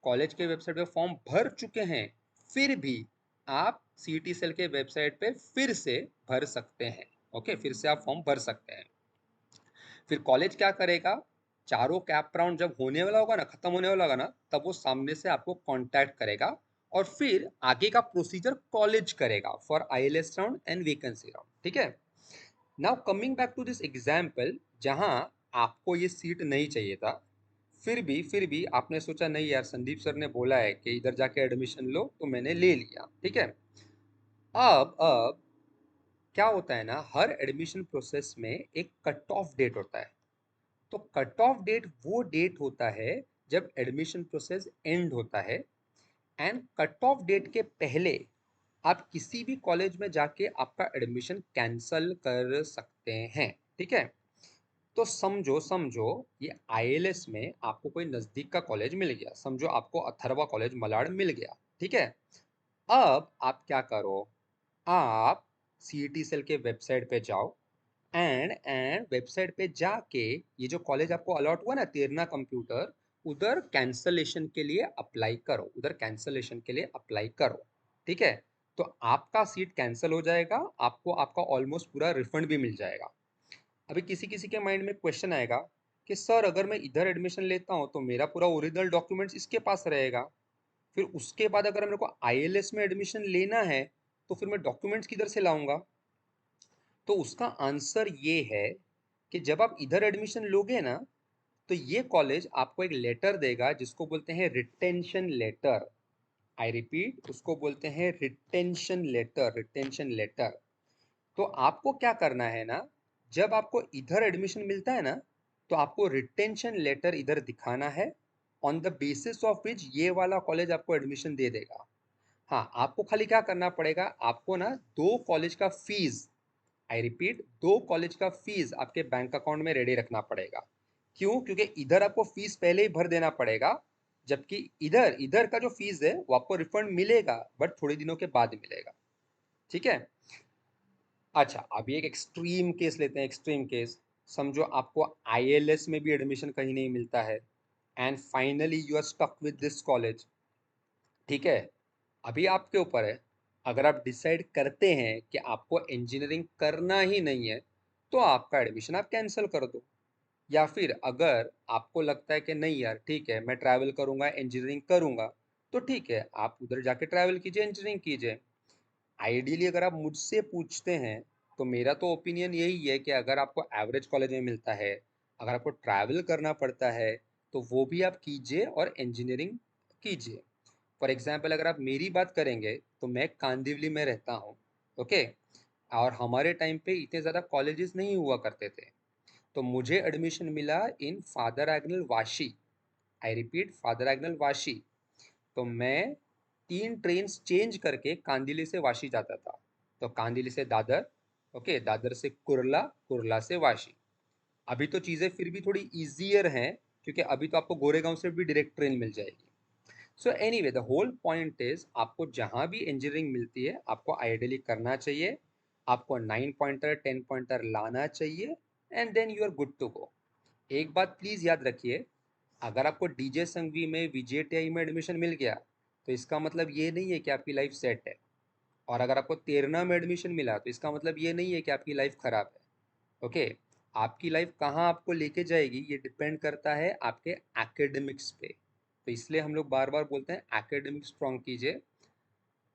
S1: कॉलेज के वेबसाइट पे फॉर्म भर चुके हैं फिर भी आप सीईटी सेल के वेबसाइट पे फिर से भर सकते हैं। ओके, फिर से आप फॉर्म भर सकते हैं। फिर कॉलेज क्या करेगा, चारों कैप राउंड जब होने वाला होगा ना, खत्म होने वाला होगा ना, तब वो सामने से आपको कांटेक्ट करेगा और फिर आगे का प्रोसीजर कॉलेज करेगा for ILS round and vacancy round. ठीक है। Now coming back to this example, जहां आपको ये सीट नहीं चाहिए था, फिर भी आपने सोचा नहीं यार, संदीप सर ने बोला है कि इधर जाके एडमिशन लो, तो मैंने ले लिया। ठीक है। अब क्या होता है ना, हर एडमिशन प्रोसेस में एक कट ऑफ डेट होता है। तो कट ऑफ डेट वो डेट होता है जब एडमिशन प्रोसेस एंड होता है। एंड कट ऑफ डेट के पहले आप किसी भी कॉलेज में जाके आपका एडमिशन कैंसल कर सकते हैं। ठीक है। तो समझो समझो ये आईएलएस में आपको कोई नज़दीक का कॉलेज मिल गया, समझो आपको अथर्वा कॉलेज मलाड मिल गया। ठीक है। अब आप क्या करो, आप सीईटी सेल के वेबसाइट पे जाओ, एंड वेबसाइट पे जाके ये जो कॉलेज आपको अलॉट हुआ ना, तेरना कंप्यूटर, उधर कैंसलेशन के लिए अप्लाई करो, ठीक है। तो आपका सीट कैंसिल हो जाएगा, आपको आपका ऑलमोस्ट पूरा रिफंड भी मिल जाएगा। अभी किसी किसी के माइंड में क्वेश्चन आएगा कि सर अगर मैं इधर एडमिशन लेता हूँ तो मेरा पूरा ओरिजिनल डॉक्यूमेंट्स इसके पास रहेगा, फिर उसके बाद अगर मेरे को आईएलएस में एडमिशन लेना है तो फिर मैं डॉक्यूमेंट्स किधर से लाऊंगा। तो उसका आंसर ये है कि जब आप इधर एडमिशन लोगे ना, तो ये कॉलेज आपको एक लेटर देगा जिसको बोलते हैं रिटेंशन लेटर। आई रिपीट, उसको बोलते हैं रिटेंशन लेटर। तो आपको क्या करना है ना, जब आपको इधर एडमिशन मिलता है ना, तो आपको रिटेंशन लेटर इधर दिखाना है, on the basis of which ये वाला कॉलेज आपको एडमिशन दे देगा। हाँ, आपको खाली क्या करना पड़ेगा, आपको ना दो कॉलेज का फीस, आई रिपीट, दो कॉलेज का फीस आपके बैंक अकाउंट में रेडी रखना पड़ेगा। क्यों? क्योंकि इधर आपको फीस पहले ही भर देना पड़ेगा, जबकि इधर इधर का जो फीस है वो आपको रिफंड मिलेगा, बट थोड़े दिनों के बाद मिलेगा। ठीक है। अच्छा, अभी एक एक्सट्रीम केस लेते हैं, एक्सट्रीम केस। समझो आपको आईएलएस में भी एडमिशन कहीं नहीं मिलता है, and finally you are stuck with this college. ठीक है। अभी आपके ऊपर है, अगर आप डिसाइड करते हैं कि आपको इंजीनियरिंग करना ही नहीं है, तो आपका एडमिशन आप कैंसिल कर दो। या फिर अगर आपको लगता है कि नहीं यार ठीक है, मैं ट्रैवल करूंगा, इंजीनियरिंग करूंगा, तो ठीक है, आप उधर जाके ट्रैवल कीजिए, इंजीनियरिंग कीजिए। आइडियली अगर आप मुझसे पूछते हैं, तो मेरा तो ओपिनियन यही है कि अगर आपको एवरेज कॉलेज में मिलता है, अगर आपको ट्रैवल करना पड़ता है, तो वो भी आप कीजिए और इंजीनियरिंग कीजिए। फॉर एग्जाम्पल अगर आप मेरी बात करेंगे, तो मैं कांदिवली में रहता हूँ। ओके। और हमारे टाइम पे इतने ज़्यादा कॉलेजेस नहीं हुआ करते थे, तो मुझे एडमिशन मिला in Father Agnel Vashi. I repeat, Father Agnel Vashi. तो मैं 3 ट्रेन चेंज करके कांदिवली से वाशी जाता था। तो कांदिवली से दादर, ओके, दादर से कुर्ला, कुर्ला से वाशी। अभी तो चीज़ें फिर भी थोड़ी ईजियर हैं, क्योंकि अभी तो आपको गोरेगांव से भी डायरेक्ट ट्रेन मिल जाएगी। So anyway, the whole point is, आपको जहाँ भी इंजीनियरिंग मिलती है आपको आइडियली करना चाहिए, आपको 9 पॉइंटर 10 पॉइंटर लाना चाहिए, and then you are good to go. एक बात प्लीज़ याद रखिए, अगर आपको डीजे संघवी में, विजेटीआई में एडमिशन मिल गया, तो इसका मतलब ये नहीं है कि आपकी लाइफ सेट है। और अगर आपको तेरना में एडमिशन मिला, तो इसका मतलब ये नहीं है कि आपकी लाइफ खराब है। ओके। आपकी लाइफ कहाँ आपको लेके जाएगी ये डिपेंड करता है आपके एकेडमिक्स पे। तो इसलिए हम लोग बार बार बोलते हैं एकेडमिक्स स्ट्रॉन्ग कीजिए।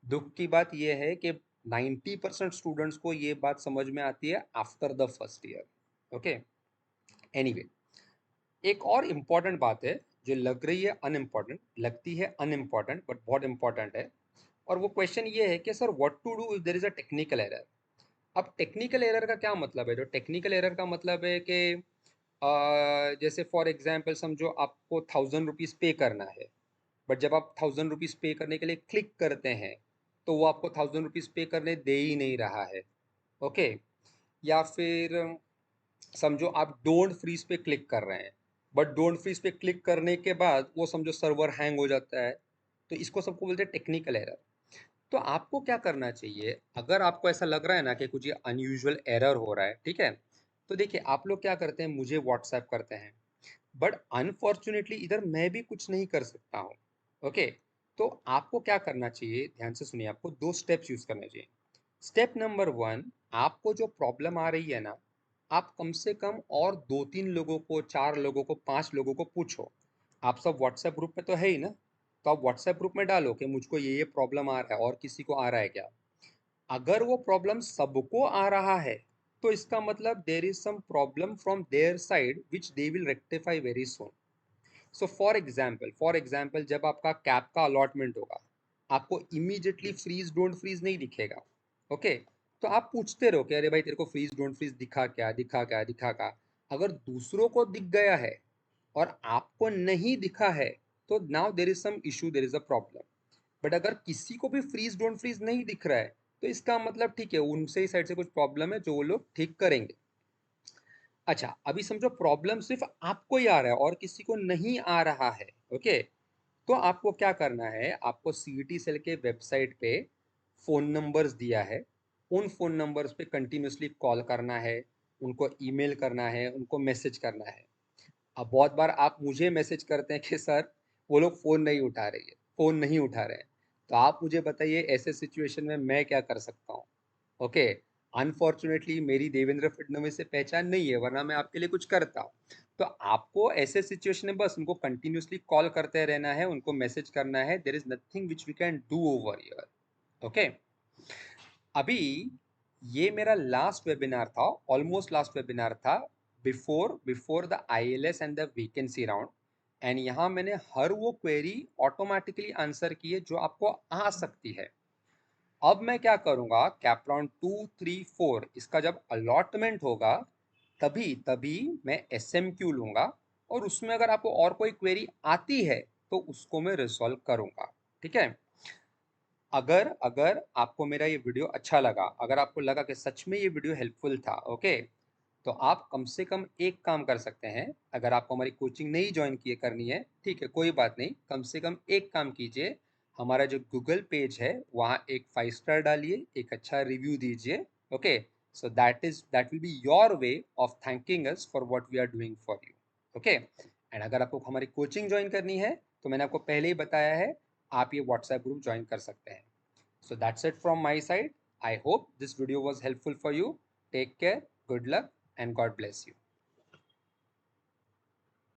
S1: दुख की बात यह है कि 90% स्टूडेंट्स को ये बात समझ में आती है after the first year. Okay, anyway, एक और इम्पॉर्टेंट बात है जो लग रही है अनइम्पॉर्टेंट, लगती है अनइम्पॉर्टेंट बट बहुत इंपॉर्टेंट है, और वो क्वेश्चन ये है कि sir what to do if there is a technical error. अब टेक्निकल एरर का क्या मतलब है? जो टेक्निकल एरर का मतलब है कि जैसे फॉर एग्जांपल समझो आपको 1000 रुपीज़ पे करना है, बट जब आप 1000 रुपीज़ पे करने के लिए क्लिक करते हैं तो वो आपको 1000 रुपीज़ पे करने दे ही नहीं रहा है। ओके, या फिर समझो आप डोंट फ्रीज पे क्लिक कर रहे हैं, बट डोंट फ्रीज पे क्लिक करने के बाद वो समझो सर्वर हैंग हो जाता है, तो इसको सबको बोलते हैं टेक्निकल एरर। तो आपको क्या करना चाहिए अगर आपको ऐसा लग रहा है ना कि कुछ ये अनयूजुअल एरर हो रहा है, ठीक है, तो देखिए आप लोग क्या करते हैं, मुझे व्हाट्सएप करते हैं, बट अनफॉर्चुनेटली इधर मैं भी कुछ नहीं कर सकता हूँ। ओके, तो आपको क्या करना चाहिए, ध्यान से सुनिए, आपको दो स्टेप्स यूज करने चाहिए। स्टेप नंबर वन, आपको जो प्रॉब्लम आ रही है ना, आप कम से कम और 2-3 लोगों को, 4 लोगों को, 5 लोगों को पूछो। आप सब व्हाट्सएप ग्रुप में तो है ही ना, तो आप व्हाट्सएप ग्रुप में डालो कि मुझको ये प्रॉब्लम आ रहा है और किसी को आ रहा है क्या। अगर वो प्रॉब्लम सबको आ रहा है तो इसका मतलब there is some problem from there side which they will rectify very soon. So for example जब आपका कैब का अलॉटमेंट होगा, आपको इमीडिएटली फ्रीज डोंट फ्रीज नहीं दिखेगा। ओके, तो आप पूछते रहो कि अरे भाई तेरे को फ्रीज डोंट फ्रीज दिखा क्या, दिखा क्या, दिखा क्या। अगर दूसरों को दिख गया है और आपको नहीं दिखा है तो now there is some issue, there is a problem. But अगर किसी को भी फ्रीज डोंट फ्रीज नहीं दिख रहा है तो इसका मतलब ठीक है, उनसे ही साइड से कुछ प्रॉब्लम है जो वो लोग ठीक करेंगे। अच्छा, अभी समझो प्रॉब्लम सिर्फ आपको ही आ रहा है और किसी को नहीं आ रहा है। ओके, तो आपको क्या करना है, आपको सीईटी सेल के वेबसाइट पे फ़ोन नंबर्स दिया है, उन फ़ोन नंबर्स पे कंटिन्यूसली कॉल करना है, उनको ईमेल करना है, उनको मैसेज करना है। अब बहुत बार आप मुझे मैसेज करते हैं कि सर वो लोग फ़ोन नहीं उठा रही है, फ़ोन नहीं उठा रहे हैं, तो आप मुझे बताइए ऐसे सिचुएशन में मैं क्या कर सकता हूँ। ओके, अनफॉर्चुनेटली मेरी देवेंद्र फडणवीस से पहचान नहीं है, वरना मैं आपके लिए कुछ करता। तो आपको ऐसे सिचुएशन में बस उनको कंटिन्यूसली कॉल करते रहना है, उनको मैसेज करना है, there is nothing which we can do over here. Okay, अभी ये मेरा लास्ट वेबिनार था, ऑलमोस्ट लास्ट वेबिनार था before before the ILS and the vacancy round, and यहाँ मैंने हर वो क्वेरी ऑटोमेटिकली आंसर की है जो आपको आ सकती है। अब मैं क्या करूंगा, कैपराउंड 2, 3, 4 इसका जब अलॉटमेंट होगा तभी तभी मैं एसएमक्यू लूंगा, और उसमें अगर आपको और कोई क्वेरी आती है तो उसको मैं रिजॉल्व करूंगा। ठीक है, अगर अगर आपको मेरा ये वीडियो अच्छा लगा, अगर आपको लगा कि सच में ये वीडियो हेल्पफुल था, ओके, तो आप कम से कम एक काम कर सकते हैं। अगर आपको हमारी कोचिंग नहीं ज्वाइन किए करनी है, ठीक है, कोई बात नहीं, कम से कम एक काम कीजिए, हमारा जो गूगल पेज है वहाँ एक 5 स्टार डालिए, एक अच्छा रिव्यू दीजिए। Okay, so that will be your way of thanking us for what we are doing for you. Okay, and अगर आपको हमारी कोचिंग ज्वाइन करनी है तो मैंने आपको पहले ही बताया है, आप ये व्हाट्सएप ग्रुप ज्वाइन कर सकते हैं। So that's it from my side. I hope this video was helpful for you. Take care, good luck, and God bless you.